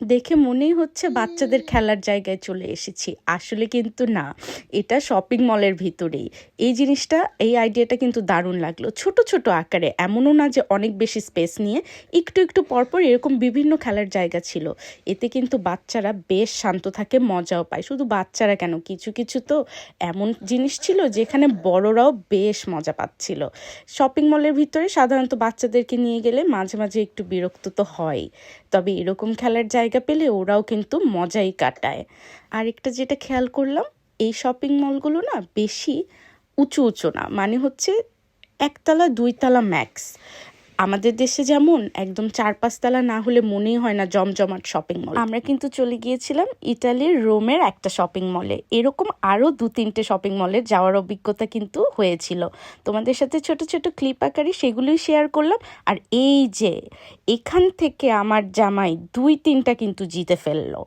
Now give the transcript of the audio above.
দেখে মনেই হচ্ছে বাচ্চাদের খেলার জায়গায় চলে এসেছি, আসলে কিন্তু না, এটা শপিং মলের ভিতরেই। এই জিনিসটা, এই আইডিয়াটা কিন্তু দারুণ লাগলো। ছোট ছোট আকারে, এমনও না যে অনেক বেশি স্পেস নিয়ে, একটু একটু পরপর এরকম বিভিন্ন খেলার জায়গা ছিল। এতে কিন্তু বাচ্চারা বেশ শান্ত থাকে, মজাও পায়। শুধু বাচ্চারা কেন, কিছু কিছু তো এমন জিনিস ছিল যেখানে বড়রাও বেশ মজা পাচ্ছিল। শপিং মলের ভিতরে সাধারণত বাচ্চাদেরকে নিয়ে গেলে মাঝে মাঝে একটু বিরক্ত তো হয়, তবে এরকম খেলার জায়গা পেলে ওরাও কিন্তু মজাই কাটায়। আরেকটা যেটা খেয়াল করলাম, এই শপিং মলগুলো না বেশি উঁচু উঁচু না, মানে হচ্ছে একতলা দুইতলা ম্যাক্স। আমাদের দেশে যেমন একদম 4-5 তলা না হলে মনেই হয় না জমজমাট শপিং মল। আমরা কিন্তু চলে গিয়েছিলাম ইটালির রোমের একটা শপিং মলে। এরকম আরও 2-3টে শপিং মলে যাওয়ার অভিজ্ঞতা কিন্তু হয়েছিল। তোমাদের সাথে ছোট ছোট ক্লিপ আকারে সেগুলোই শেয়ার করলাম। আর এই যে এখান থেকে আমার জামাই 2-3টা কিন্তু জিতে ফেললো।